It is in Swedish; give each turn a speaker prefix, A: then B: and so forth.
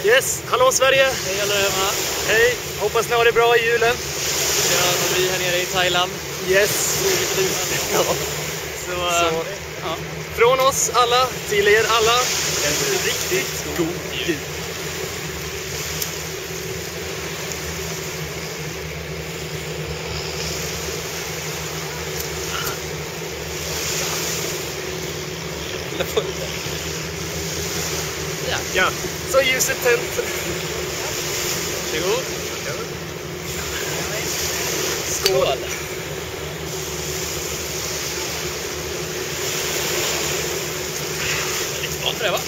A: Yes, hallå Sverige!
B: Hej alla hemma!
A: Hej, hoppas ni har det bra i julen.
B: Ja, vi är här nere i Thailand.
A: Yes!
B: Ja. Så,
A: ja. Från oss alla till er alla, en riktigt god jul. Ja, så ljuset tänt.
B: Varsågod.
A: Skål.
B: Lite bra för det, va?